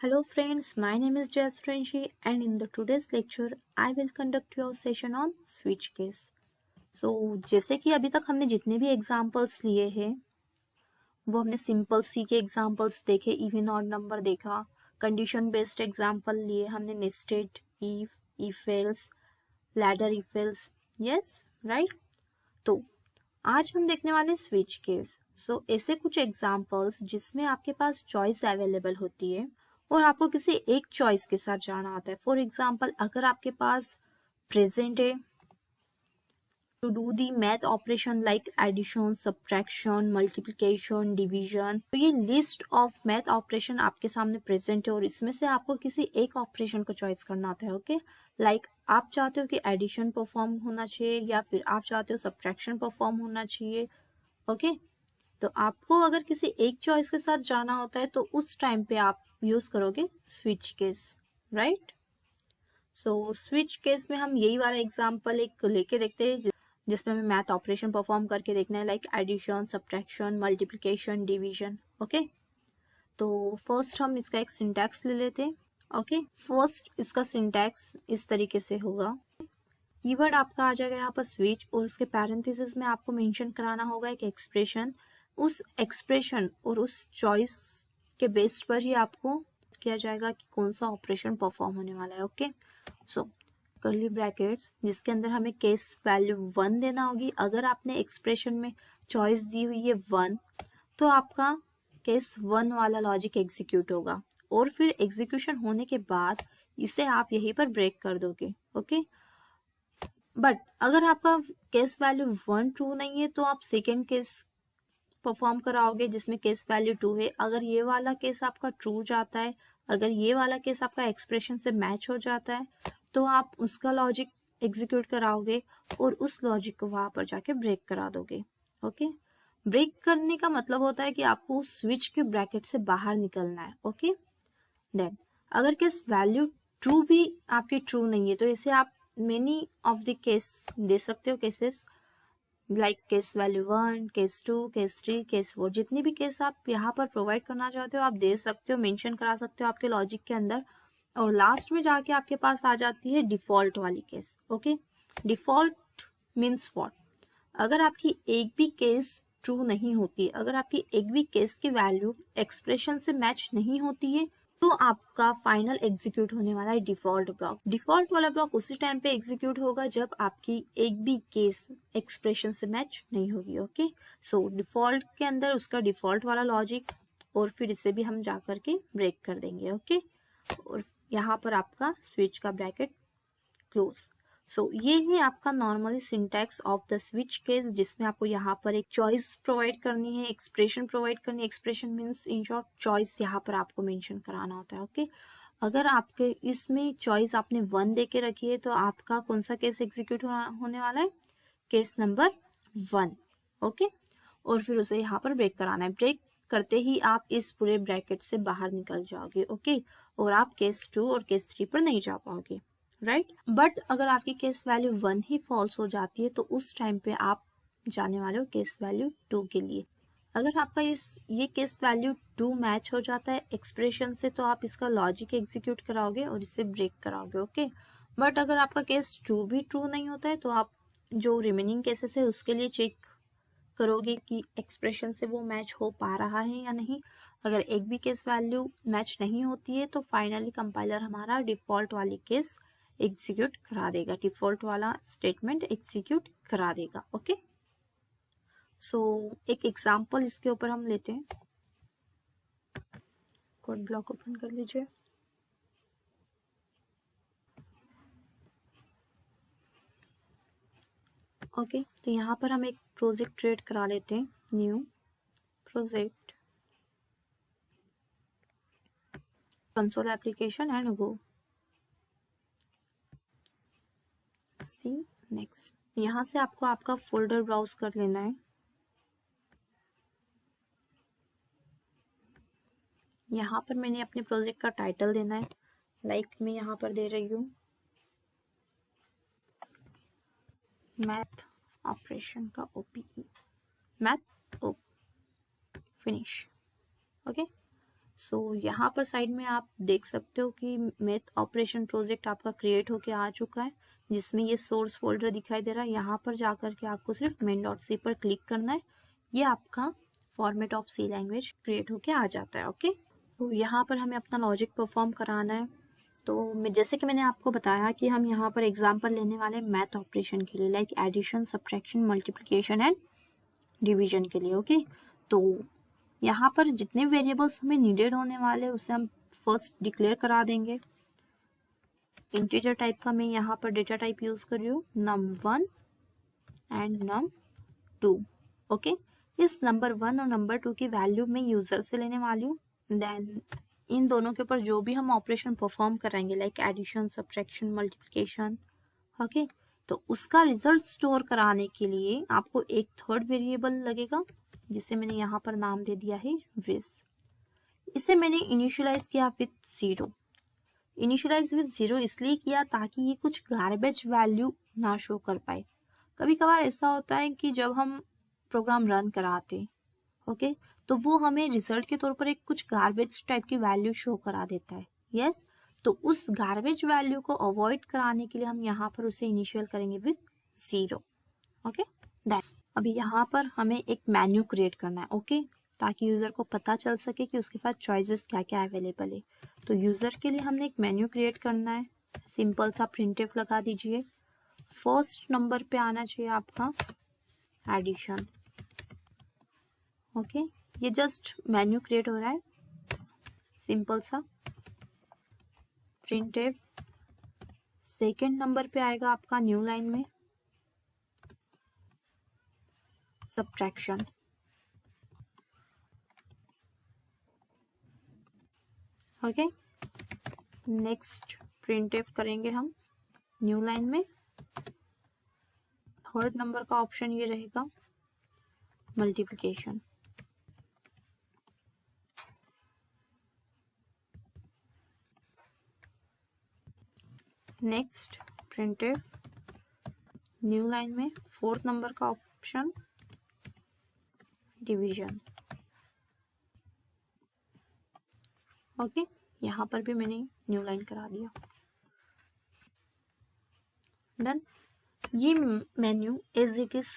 Hello friends, my name is Jasranshi and in the today's lecture I will conduct your session on switch case. So जैसे कि अभी तक हमने जितने भी एग्जांपल्स लिए हैं वो हमने सिंपल सी के एग्जांपल्स देखे, इवन ऑड नंबर देखा, कंडीशन बेस्ड एग्जांपल लिए हमने, nested if else, ladder if else, yes right. तो आज हम देखने वाले स्विच केस। सो ऐसे कुछ एग्जांपल्स जिसमें आपके पास चॉइस अवेलेबल होती है और आपको किसी एक चॉइस के साथ जाना होता है। फॉर एग्जाम्पल, अगर आपके पास प्रेजेंट है to do the math operation like addition, subtraction, multiplication, division, तो ये लिस्ट ऑफ मैथ ऑपरेशन आपके सामने प्रेजेंट है और इसमें से आपको किसी एक ऑपरेशन को चॉइस करना होता है। ओके, लाइक आप चाहते हो कि एडिशन परफॉर्म होना चाहिए या फिर आप चाहते हो सब्ट्रैक्शन परफॉर्म होना चाहिए। ओके, तो आपको अगर किसी एक चॉइस के साथ जाना होता है तो उस टाइम पे आप यूज करोगे switch case, right. So switch case में हम यही वाला एग्जांपल एक लेके देखते हैं जिसमें हमें मैथ ऑपरेशन परफॉर्म करके देखना है, like addition, subtraction, multiplication, division. Okay, तो फर्स्ट हम इसका एक सिंटैक्स ले लेते हैं। ओके, फर्स्ट इसका सिंटैक्स इस तरीके से होगा। कीवर्ड आपका आ जाएगा यहाँ पर स्विच और उसके पैरेंथेसिस में आपको मेंशन कराना होगा एक एक्सप्रेशन। उस एक्सप्रेशन और उस चॉइस के बेस पर ही आपको किया जाएगा कि कौन सा ऑपरेशन परफॉर्म होने वाला है। ओके, सो कर्ली ब्रैकेट्स जिसके अंदर हमें केस वैल्यू 1 देना होगी। अगर आपने एक्सप्रेशन में चॉइस दी हुई है 1 तो आपका केस 1 वाला लॉजिक एग्जीक्यूट होगा और फिर एग्जीक्यूशन होने के बाद इसे आप यहीं पर ब्रेक कर दोगे। ओके, बट अगर आपका केस वैल्यू 1 ट्रू नहीं है तो आप सेकेंड केस परफॉर्म कराओगे जिसमें केस वैल्यू 2 है। अगर ये वाला केस आपका ट्रू जाता है, अगर ये वाला केस आपका एक्सप्रेशन से मैच हो जाता है तो आप उसका लॉजिक एग्जीक्यूट कराओगे और उस लॉजिक को वहां पर जाके ब्रेक करा दोगे। ओके, ब्रेक करने का मतलब होता है कि आपको उस स्विच के ब्रैकेट से बाहर निकलना है। ओके, देन अगर केस वैल्यू ट्रू भी आपकी ट्रू नहीं है तो इसे आप मेनी ऑफ द केस दे सकते हो, cases like case value 1, case 2, case 3, case 4, जितनी भी केस आप यहाँ पर प्रोवाइड करना चाहते हो आप दे सकते हो, मेंशन करा सकते हो आपके लॉजिक के अंदर। और लास्ट में जाके आपके पास आ जाती है डिफॉल्ट वाली case. Okay, default means what? अगर आपकी एक भी केस ट्रू नहीं होती, अगर आपकी एक भी केस की वैल्यू एक्सप्रेशन से मैच नहीं होती है तो आपका फाइनल एग्जीक्यूट होने वाला है डिफॉल्ट ब्लॉक। डिफॉल्ट वाला ब्लॉक उसी टाइम पे एग्जीक्यूट होगा जब आपकी एक भी केस एक्सप्रेशन से मैच नहीं होगी। ओके, सो डिफॉल्ट के अंदर उसका डिफॉल्ट वाला लॉजिक और फिर इसे भी हम जा करके ब्रेक कर देंगे। ओके, और यहाँ पर आपका स्विच का ब्रैकेट क्लोज। सो ये है आपका normally syntax of the switch case जिसमें आपको यहाँ पर एक चॉइस प्रोवाइड करनी है, एक्सप्रेशन प्रोवाइड करनी है। Expression means in short choice यहाँ पर आपको मेंशन कराना होता है। ओके, अगर आपके इसमें चॉइस आपने 1 दे के रखी है तो आपका कौन सा केस एग्जीक्यूट होने वाला है? Case number 1। ओके, और फिर उसे यहाँ पर ब्रेक कराना है। ब्रेक करते ही आप इस पूरे ब्रैकेट से बाहर निकल जाओगे। ओके, और आप केस 2 और केस 3 पर नहीं जा पाओगे, राइट। बट अगर आपकी केस वैल्यू 1 ही फॉल्स हो जाती है तो उस टाइम पे आप जाने वाले हो केस वैल्यू 2 के लिए। अगर आपका ये केस वैल्यू 2 मैच हो जाता है एक्सप्रेशन से तो आप इसका लॉजिक एग्जीक्यूट कराओगे और इसे ब्रेक कराओगे। ओके, बट अगर आपका केस 2 भी ट्रू नहीं होता है तो आप जो रिमेनिंग केसेस है उसके लिए चेक करोगे कि एक्सप्रेशन से वो मैच हो पा रहा है या नहीं। अगर एक भी केस वैल्यू मैच नहीं होती है तो फाइनली कंपाइलर हमारा डिफॉल्ट वाली केस एग्जीक्यूट करा देगा, डिफॉल्ट वाला स्टेटमेंट एग्जीक्यूट करा देगा। ओके, सो एक एग्जांपल इसके ऊपर हम लेते हैं। कोड ब्लॉक ओपन कर लीजिए। ओके, तो यहाँ पर हम एक प्रोजेक्ट क्रिएट करा लेते हैं, new project, console application and go C next. यहाँ से आपको आपका फोल्डर ब्राउज कर लेना है। यहाँ पर मैंने अपने प्रोजेक्ट का टाइटल देना है, लाइक मैं यहाँ पर दे रही हूँ मैथ ऑपरेशन का ओपीई, मैथ ओ फिनिश। ओके, सो यहाँ पर साइड में आप देख सकते हो कि मैथ ऑपरेशन प्रोजेक्ट आपका क्रिएट होके आ चुका है, जिसमें ये सोर्स फोल्डर दिखाई दे रहा है। यहाँ पर जाकर के आपको सिर्फ main.c पर क्लिक करना है, ये आपका format of C language create होके आ जाता है। ओके, तो यहाँ पर हमें अपना लॉजिक परफॉर्म कराना है। तो जैसे कि मैंने आपको बताया कि हम यहाँ पर एग्जाम्पल लेने वाले हैं मैथ ऑपरेशन के लिए, like addition, subtraction, multiplication and division के लिए। ओके, तो यहाँ पर जितने वेरिएबल्स हमें नीडेड होने वाले हैं उसे हम फर्स्ट डिक्लेयर करा देंगे। इंटीजर टाइप का मैं यहाँ पर डेटा टाइप यूज कर रही हूँ, num1 एंड num2। ओके, इस नंबर 1 और नंबर 2 की वैल्यू मैं यूजर से लेने वाली हूँ। देन इन दोनों के ऊपर जो भी हम ऑपरेशन परफॉर्म कराएंगे, like addition, subtraction, multiplication, okay, तो उसका रिजल्ट स्टोर कराने के लिए आपको एक थर्ड वेरिएबल लगेगा, जिसे मैंने यहाँ पर नाम दे दिया है विस। इसे मैंने इनिशियलाइज किया विथ 0। इनिशियलाइज विथ 0 इसलिए किया ताकि ये कुछ गार्बेज वैल्यू ना शो कर पाए। कभी कभार ऐसा होता है कि जब हम प्रोग्राम रन कराते, ओके, तो वो हमें रिजल्ट के तौर पर एक कुछ गार्बेज टाइप की वैल्यू शो करा देता है। यस, तो उस गार्बेज वैल्यू को अवॉइड कराने के लिए हम यहाँ पर उसे इनिशियल करेंगे विथ 0। ओके, अभी यहाँ पर हमें एक मेन्यू क्रिएट करना है। ओके, ताकि यूजर को पता चल सके कि उसके पास चॉइसेस क्या क्या अवेलेबल है। तो यूजर के लिए हमने एक मेन्यू क्रिएट करना है। सिंपल सा प्रिंटफ लगा दीजिए। फर्स्ट नंबर पे आना चाहिए आपका एडिशन। ओके, ये जस्ट मेन्यू क्रिएट हो रहा है, सिंपल सा प्रिंटफ। सेकेंड नंबर पे आएगा आपका न्यू लाइन में सब्ट्रैक्शन। ओके, नेक्स्ट प्रिंटफ करेंगे हम न्यू लाइन में। थर्ड नंबर का ऑप्शन ये रहेगा multiplication. Next printf new line में फोर्थ नंबर का ऑप्शन डिवीजन। ओके, यहाँ पर भी मैंने न्यू लाइन करा दिया। डन, ये menu as it is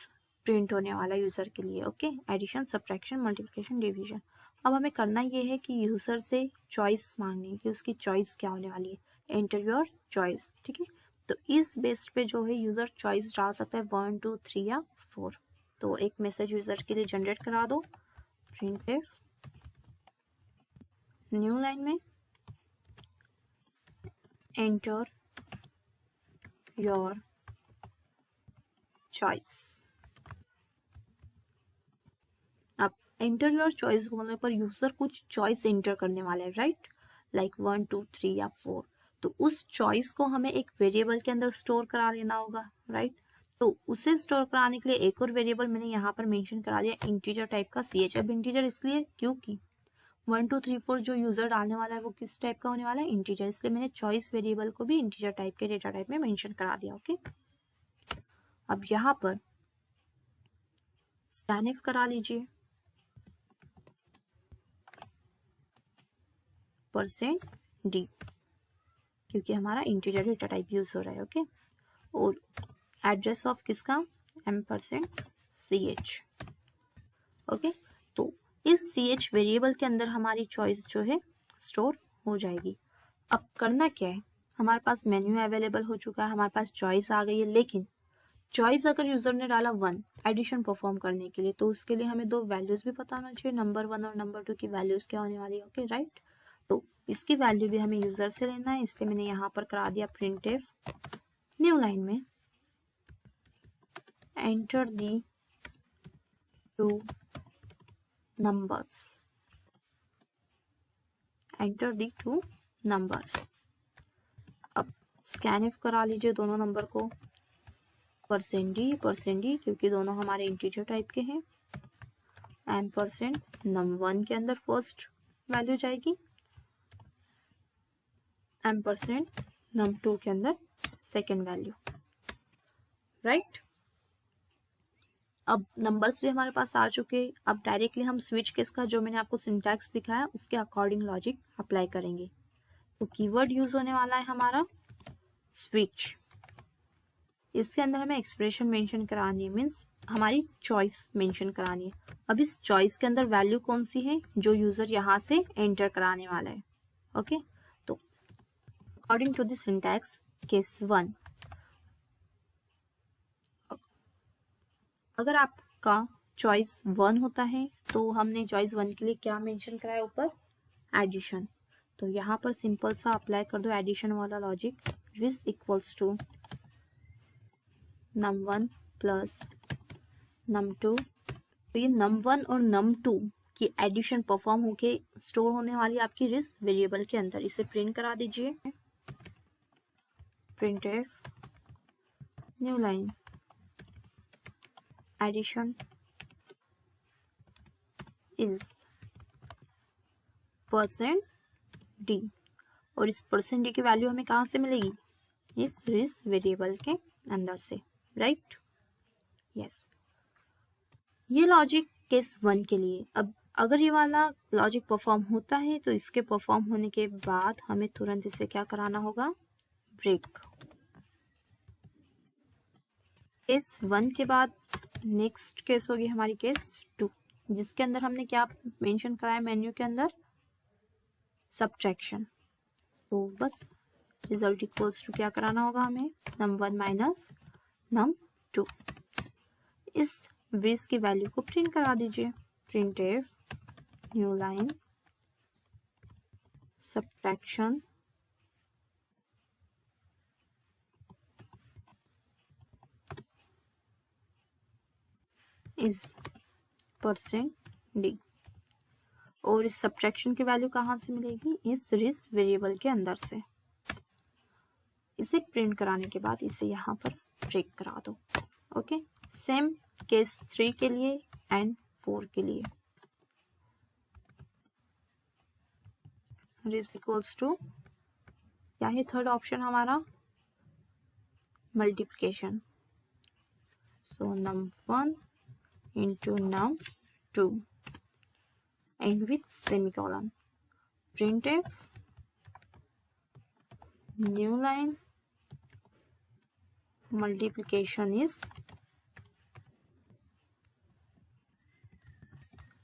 print होने वाला यूजर के लिए। Okay, addition, subtraction, multiplication, division. अब हमें करना ये है कि यूजर से चॉइस मांगनी है कि उसकी चॉइस क्या होने वाली है। एंटर योर चॉइस, ठीक है। तो इस बेस पे जो है यूजर चॉइस डाल सकता है 1, 2, 3 या 4। तो एक मैसेज यूजर के लिए जनरेट करा दो, प्रिंटफ न्यू लाइन में एंटर योर चॉइस। अब एंटर योर चॉइस बोलने पर यूजर कुछ चॉइस एंटर करने वाला है, राइट, लाइक 1, 2, 3 या 4। तो उस चॉइस को हमें एक वेरिएबल के अंदर स्टोर करा लेना होगा, राइट। तो उसे स्टोर कराने के लिए एक और वेरिएबल मैंने यहाँ पर मेंशन करा दिया, इंटीजर टाइप का ch। अब इंटीजर इसलिए क्योंकि 1, 2, 3, 4 जो यूजर डालने वाला है वो किस टाइप का होने वाला है, इंटीजर, इसलिए मैंने चॉइस वेरिएबल को भी इंटीजर टाइप के डेटा टाइप में मेंशन करा दिया। ओके, अब यहाँ पर स्कैनफ करा लीजिए %d, क्योंकि हमारा इंटीजर डेटा टाइप यूज हो रहा है। ओके, और एड्रेस ऑफ किसका, m%ch। ओके, तो इस ch वेरिएबल के अंदर हमारी चॉइस जो है स्टोर हो जाएगी। अब करना क्या है, हमारे पास मेन्यू अवेलेबल हो चुका है, हमारे पास चॉइस आ गई है, लेकिन चॉइस अगर यूजर ने डाला 1 एडिशन परफॉर्म करने के लिए, तो उसके लिए हमें दो वैल्यूज भी पता होना चाहिए, नंबर 1 और नंबर 2 की वैल्यूज क्या होने वाली है। ओके, राइट, तो इसकी वैल्यू भी हमें यूजर से लेना है, इसलिए मैंने यहाँ पर करा दिया प्रिंटफ न्यू लाइन में enter the 2 numbers, enter the 2 numbers। अब स्कैनफ करा लीजिए दोनों नंबर को, %d क्योंकि दोनों हमारे इंटीजर टाइप के हैं, %num1 के अंदर फर्स्ट वैल्यू जाएगी, %num2 के अंदर सेकेंड वैल्यू, राइट। अब नंबर्स भी हमारे पास आ चुके। अब डायरेक्टली हम स्विच केस का जो मैंने आपको सिंटैक्स दिखाया उसके अकॉर्डिंग लॉजिक अप्लाई करेंगे। तो कीवर्ड यूज होने वाला है हमारा स्विच। इसके अंदर हमें एक्सप्रेशन मेंशन करानी है, मीन्स हमारी चॉइस मेंशन करानी है। अब इस चॉइस के अंदर वैल्यू कौन सी है जो यूजर यहाँ से एंटर कराने वाला है। ओके, तो according to the syntax case 1, अगर आपका चॉइस 1 होता है तो हमने चॉइस 1 के लिए क्या मेंशन कराया ऊपर, एडिशन। तो यहाँ पर सिंपल सा अप्लाई कर दो एडिशन वाला logic, which equals to num1 plus num2। तो ये num1 और num2 की एडिशन परफॉर्म होके स्टोर होने वाली आपकी रिस वेरिएबल के अंदर। इसे प्रिंट करा दीजिए, printf new line addition is %d। और इस %d की वैल्यू हमें कहाँ से मिलेगी, इस रिस वेरिएबल के अंदर से, राइट। यस, ये लॉजिक केस 1 के लिए। अब अगर ये वाला लॉजिक परफॉर्म होता है तो इसके परफॉर्म होने के बाद हमें तुरंत इसे क्या कराना होगा, ब्रेक। केस 1 के बाद नेक्स्ट केस होगी हमारी केस 2, जिसके अंदर हमने क्या मेंशन कराया मेन्यू के अंदर, सब्ट्रैक्शन। तो बस रिजल्ट इक्वल्स टू क्या कराना होगा हमें, num1 माइनस num2। इस विस की वैल्यू को प्रिंट करा दीजिए, printf new line subtraction is %d। और इस सब्ट्रैक्शन की वैल्यू कहाँ से मिलेगी, इस रिस वेरिएबल के अंदर से। इसे प्रिंट कराने के बाद इसे यहाँ पर ब्रेक करा दो। ओके, सेम केस 3 के लिए एंड 4 के लिए। रिस इक्वल्स टू क्या है थर्ड ऑप्शन हमारा, multiplication. So num1 into num2 and with semicolon, printf new line multiplication is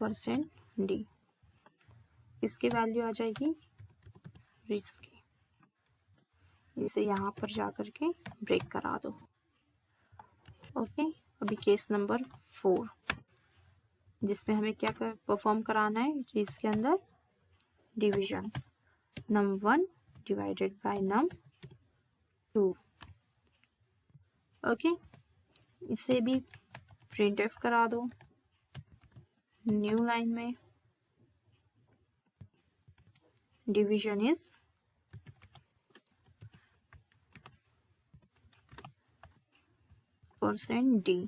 %d। इसकी वैल्यू आ जाएगी रिस की। इसे यहाँ पर जाकर के ब्रेक करा दो। ओके, अभी केस नंबर 4, जिसमें हमें क्या परफॉर्म कराना है, रिस के अंदर division, num1 divided by num2। Okay, इसे भी printf करा दो न्यू लाइन में, डिवीजन इज %d।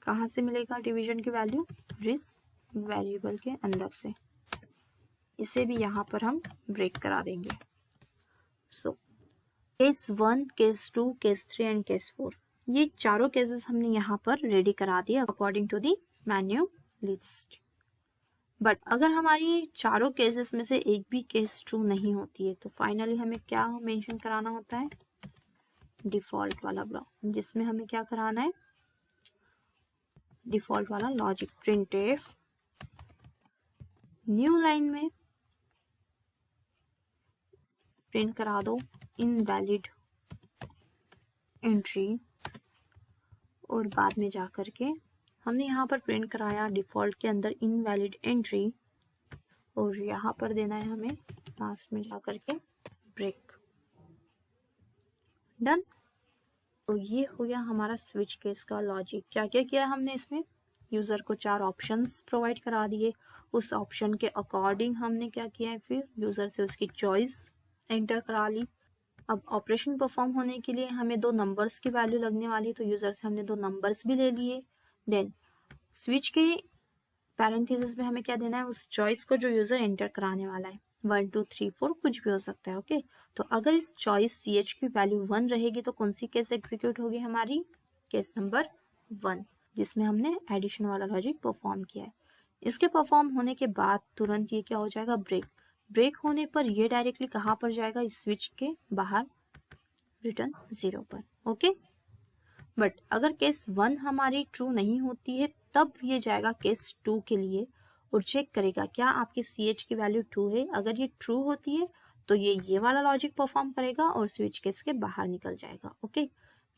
कहाँ से मिलेगा डिवीजन की वैल्यू, रिस वेरिएबल के अंदर से। इसे भी यहाँ पर हम ब्रेक करा देंगे। So case 1, case 2, case 3 and case 4, ये चारों केसेस हमने यहाँ पर रेडी करा दिए according to the menu list. But अगर हमारी चारों केसेस में से एक भी केस ट्रू नहीं होती है तो फाइनली हमें क्या मेंशन कराना होता है, डिफॉल्ट वाला ब्लॉक, जिसमें हमें क्या कराना है, डिफॉल्ट वाला लॉजिक, printf न्यू लाइन में प्रिंट करा दो इनवैलिड एंट्री। और बाद में जाकर के हमने यहाँ पर प्रिंट कराया डिफॉल्ट के अंदर इनवैलिड एंट्री, और यहाँ पर देना है हमें लास्ट में जाकर के ब्रेक। डन। तो ये हो गया हमारा स्विच केस का लॉजिक। क्या क्या किया हमने इसमें, यूजर को 4 ऑप्शंस प्रोवाइड करा दिए, उस ऑप्शन के अकॉर्डिंग हमने क्या किया है, फिर यूजर से उसकी चॉइस एंटर करा ली। अब ऑपरेशन परफॉर्म होने के लिए हमें 2 नंबर्स की वैल्यू लगने वाली है, तो यूजर से हमने 2 नंबर्स भी ले लिए। देन स्विच के पैरेंथेसिस में हमें क्या देना है, उस चॉइस को जो यूजर एंटर कराने वाला है, 1 2 3 4 कुछ भी हो सकता है। ओके, तो अगर इस चॉइस CH की वैल्यू 1 रहेगी तो कौन सी केस एग्जीक्यूट होगी हमारी, केस नंबर 1। जिसमें हमने एडिशन वाला लॉजिक परफॉर्म किया है। इसके परफॉर्म होने के बाद तुरंत ये क्या हो जाएगा, ब्रेक। ब्रेक होने पर ये डायरेक्टली कहाँ पर जाएगा, इस स्विच के बाहर, रिटर्न 0 पर। ओके, बट अगर केस 1 हमारी ट्रू नहीं होती है तब ये जाएगा केस 2 के लिए और चेक करेगा क्या आपकी CH की वैल्यू ट्रू है। अगर ये ट्रू होती है तो ये वाला लॉजिक परफॉर्म करेगा और स्विच केस के बाहर निकल जाएगा। ओके,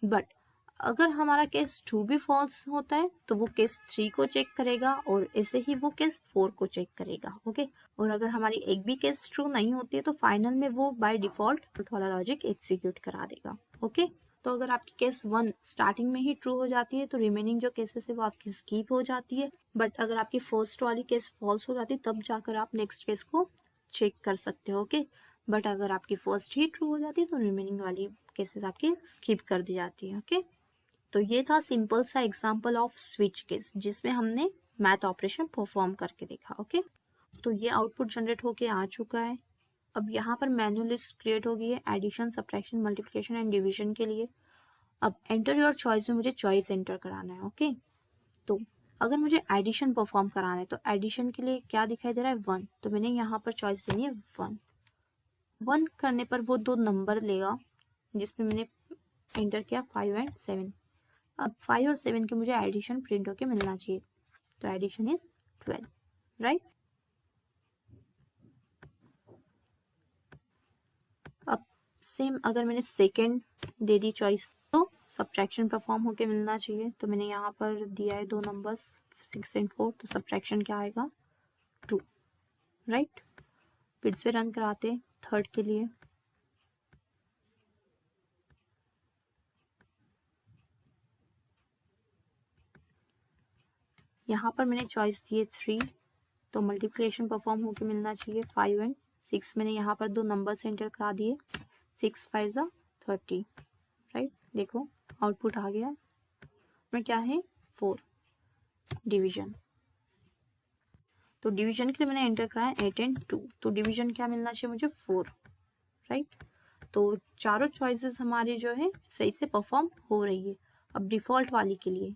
बट अगर हमारा केस 2 भी फॉल्स होता है तो वो केस 3 को चेक करेगा और ऐसे ही वो केस 4 को चेक करेगा। ओके, और अगर हमारी एक भी केस ट्रू नहीं होती है तो फाइनल में वो बाय डिफॉल्ट वाला लॉजिक एग्जीक्यूट करा देगा। ओके, तो अगर आपकी केस 1 स्टार्टिंग में ही ट्रू हो जाती है तो रिमेनिंग जो केसेस है वो आपकी स्किप हो जाती है। बट अगर आपकी फर्स्ट वाली केस फॉल्स हो जाती है तब जाकर आप नेक्स्ट केस को चेक कर सकते हो। ओके, बट अगर आपकी फर्स्ट ही ट्रू हो जाती है तो रिमेनिंग वाली केसेस आपकी स्किप कर दी जाती है। ओके, तो ये था सिंपल सा एग्जांपल ऑफ स्विच केस जिसमें हमने मैथ ऑपरेशन परफॉर्म करके देखा। ओके, तो ये आउटपुट जनरेट होके आ चुका है। अब यहाँ पर मैन्युअल लिस्ट क्रिएट हो गई है addition, subtraction, multiplication and division के लिए। अब एंटर योर चॉइस में मुझे चॉइस एंटर कराना है। ओके, तो अगर मुझे एडिशन परफॉर्म कराना है तो एडिशन के लिए क्या दिखाई दे रहा है, 1, तो मैंने यहाँ पर चॉइस देनी है 1। 1 करने पर वो दो नंबर लेगा जिसमें मैंने एंटर किया 5 एंड 7। अब 5 और 7 के मुझे एडिशन प्रिंट होके मिलना चाहिए, तो एडिशन इज 12, राइट। अब सेम अगर मैंने सेकेंड दे दी चॉइस तो सब्ट्रैक्शन परफॉर्म होके मिलना चाहिए, तो मैंने यहाँ पर दिया है दो नंबर्स 6 एंड 4, तो सब्ट्रैक्शन क्या आएगा, 2, राइट। फिर से रन कराते थर्ड के लिए। यहाँ पर मैंने चॉइस दी है 3, तो मल्टीप्लिकेशन परफॉर्म होके मिलना चाहिए 5 एंड 6। मैंने यहाँ पर दो नंबर एंटर करा दिए, 6 5 जा 30, राइट। देखो आउटपुट आ गया, में क्या है 4, डिवीजन। तो डिवीजन के लिए मैंने एंटर कराया 8 एंड 2, तो डिवीजन क्या मिलना चाहिए मुझे, 4, राइट। तो चारों चॉइसेस हमारी जो है सही से परफॉर्म हो रही है। अब डिफॉल्ट वाली के लिए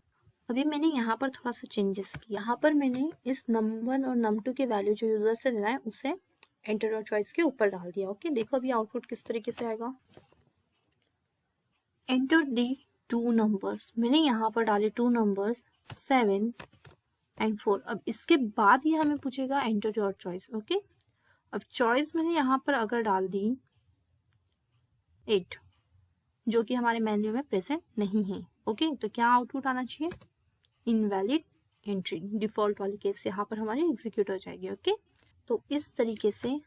अभी मैंने यहाँ पर थोड़ा सा चेंजेस किया। यहाँ पर मैंने इस नम1 और num2 के वैल्यू जो यूजर से लेना है उसे एंटर और चॉइस के ऊपर डाल दिया। ओके, देखो अभी आउटपुट किस तरीके से आएगा, एंटर दी 2 नंबर्स। मैंने यहाँ पर डाले 2 नंबर्स 7 एंड 4। अब इसके बाद ये हमें पूछेगा एंटर योर चॉइस। ओके, अब चॉइस मैंने यहाँ पर अगर डाल दी 8 जो कि हमारे मेन्यू में प्रेजेंट नहीं है। ओके, तो क्या आउटपुट आना चाहिए, इनवैलिड एंट्री। डिफॉल्ट वाली केस यहाँ पर हमारी एग्जीक्यूट हो जाएगी। ओके, तो इस तरीके से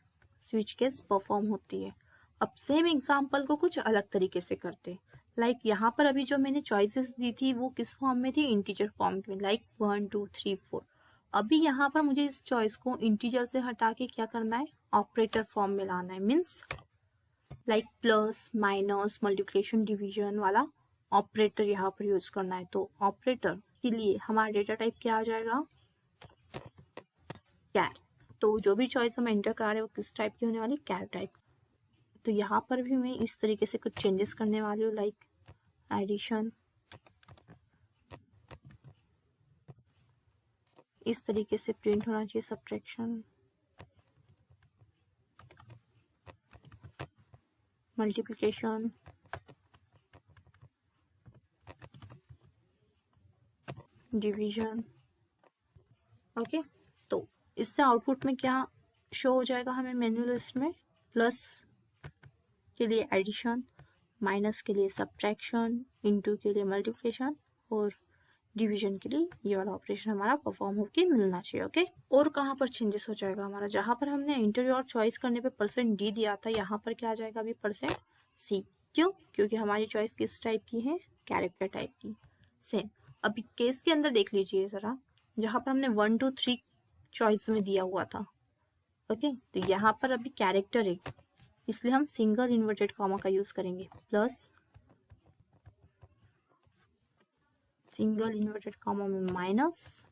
स्विच केस परफॉर्म होती है। अब सेम एग्जांपल को कुछ अलग तरीके से करते, लाइक यहाँ पर अभी जो मैंने चॉइसेस दी थी वो किस फॉर्म में थी, इंटीजर फॉर्म में, लाइक 1 2 3 4। अभी यहाँ पर मुझे इस चॉइस को इंटीजर से हटा के क्या करना है, ऑपरेटर फॉर्म में लाना है। Means like plus, minus, multiplication, division वाला ऑपरेटर यहाँ पर यूज करना है। तो ऑपरेटर के लिए हमारा डेटा टाइप क्या आ जाएगा, कैर। तो जो भी चॉइस हम एंटर करा रहे हैं वो किस टाइप की होने वाली, कैर टाइप। तो यहाँ पर भी मैं इस तरीके से कुछ चेंजेस करने वाली हूँ, लाइक एडिशन इस तरीके से प्रिंट होना चाहिए, सब्ट्रैक्शन, मल्टीप्लिकेशन, डिवीजन। ओके, तो इससे आउटपुट में क्या शो हो जाएगा हमें मेन्यू लिस्ट में, प्लस के लिए एडिशन, माइनस के लिए सब्ट्रैक्शन, इनटू के लिए मल्टीप्लिकेशन और डिवीजन के लिए ये वाला ऑपरेशन हमारा परफॉर्म होकर मिलना चाहिए। ओके, और कहाँ पर चेंजेस हो जाएगा हमारा, जहां पर हमने एंटर और चॉइस करने पे %d दिया था यहाँ पर क्या आ जाएगा अभी %c। क्यों, क्योंकि हमारी चॉइस किस टाइप की है, कैरेक्टर टाइप की। सेम अभी केस के अंदर देख लीजिए जरा, जहां पर हमने 1 2 3 चॉइस में दिया हुआ था। ओके, तो यहाँ पर अभी कैरेक्टर है इसलिए हम सिंगल इन्वर्टेड कॉमा का यूज करेंगे, प्लस सिंगल इन्वर्टेड कॉमा में माइनस,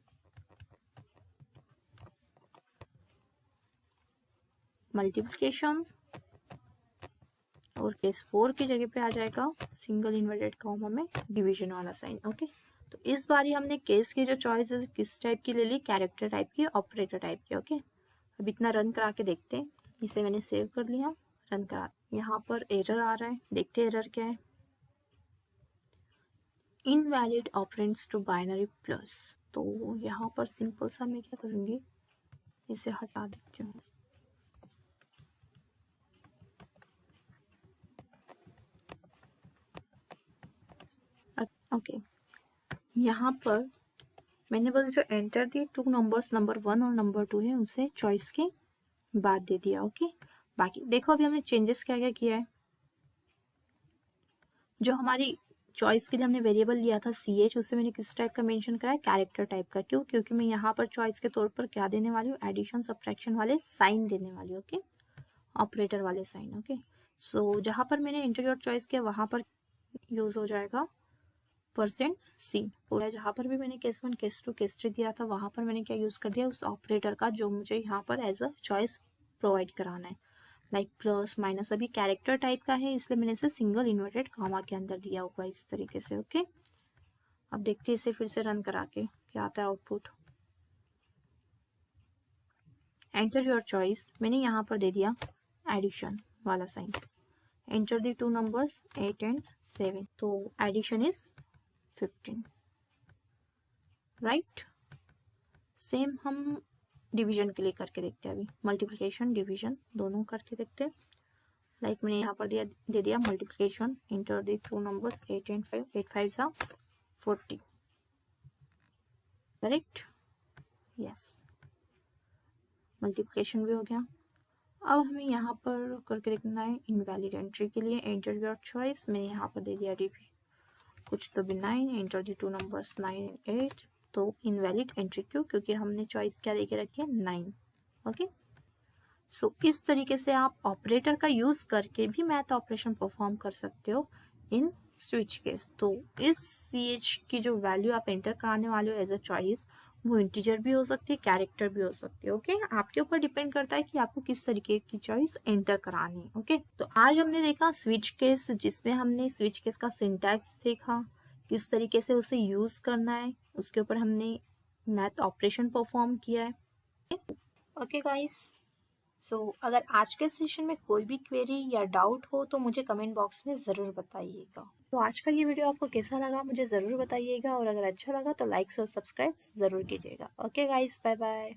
मल्टीप्लिकेशन, और केस 4 की जगह पे आ जाएगा सिंगल इन्वर्टेड कॉमा में डिवीजन वाला साइन। ओके, तो इस बारी हमने केस की जो चॉइस है किस टाइप की ले ली, कैरेक्टर टाइप की, ऑपरेटर टाइप की। ओके, अब इतना रन करा के देखते हैं। इसे मैंने सेव कर लिया, रन करा। यहाँ पर एरर आ रहा है, देखते हैं एरर क्या है। Invalid operands to binary plus. तो यहाँ पर सिंपल सा मैं क्या करूँगी, इसे हटा देती हूँ। ओके, यहाँ पर मैंने बस जो एंटर दी, 2 नंबर्स, नंबर 1 और नंबर 2 है, उनसे चॉइस के बाद दे दिया। ओके, बाकी देखो अभी हमने चेंजेस क्या क्या किया है। जो हमारी चॉइस के लिए हमने वेरिएबल लिया था CH, उसे मैंने किस टाइप का मेंशन करा है, कैरेक्टर टाइप का। क्यों? क्योंकि मैं यहाँ पर चॉइस के तौर पर क्या देने वाली हूँ, एडिशन सब्ट्रैक्शन वाले साइन देने वाली हूँ। ओके, ऑपरेटर वाले साइन। ओके, सो जहाँ पर मैंने इंटर योर चॉइस किया वहाँ पर यूज हो जाएगा %C। और जहाँ पर भी मैंने केस 1, केस 2, केस 3 दिया था, वहाँ पर मैंने क्या यूज कर दिया, उस ऑपरेटर का जो मुझे यहाँ पर एज अ चॉइस प्रोवाइड कराना है। लाइक प्लस माइनस, अभी कैरेक्टर टाइप का है इसलिए मैंने इसे सिंगल इन्वर्टेड कॉमा के अंदर दिया होगा इस तरीके से। ओके, अब देखते हैं इसे फिर से रन करा के क्या आता है आउटपुट। एंटर योर चॉइस, मैंने यहाँ पर दे दिया एडिशन वाला sign. Enter the 2 numbers 8 and 7, तो एडिशन इज 15, राइट। सेम हम डिवीजन के लिए करके देखते हैं। अभी मल्टीप्लिकेशन डिवीजन दोनों करके देखते हैं। लाइक मैंने यहाँ पर दे दिया multiplication, inter the 2 numbers 8 and 5, 8 5 सा 40, करेक्ट, यस, मल्टीप्लिकेशन भी हो गया। अब हमें यहाँ पर करके देखना है इनवैलिड एंट्री के लिए। एंटर योर चॉइस, मैंने यहाँ पर दे दिया DP कुछ तो भी 9, एंटर दी 2 नंबर्स 9 and 8, तो इनवैलिड एंट्री। क्यों? क्योंकि हमने चॉइस क्या देके रखी है, 9। ओके, सो इस तरीके से आप ऑपरेटर का यूज करके भी मैथ ऑपरेशन परफॉर्म कर सकते हो इन स्विच केस। तो इस CH की जो वैल्यू आप एंटर कराने वाले हो एज अ चॉइस, वो इंटीजर भी हो सकती है, कैरेक्टर भी हो सकती है। ओके, आपके ऊपर डिपेंड करता है कि आपको किस तरीके की चॉइस एंटर करानी है। ओके, तो आज हमने देखा स्विच केस, जिसमें हमने स्विच केस का सिंटैक्स देखा, किस तरीके से उसे यूज करना है, उसके ऊपर हमने मैथ ऑपरेशन परफॉर्म किया है। ओके गाइस, सो अगर आज के सेशन में कोई भी क्वेरी या डाउट हो तो मुझे कमेंट बॉक्स में ज़रूर बताइएगा। तो आज का ये वीडियो आपको कैसा लगा मुझे ज़रूर बताइएगा, और अगर अच्छा लगा तो लाइक्स और सब्सक्राइब ज़रूर कीजिएगा। Okay guys, bye bye.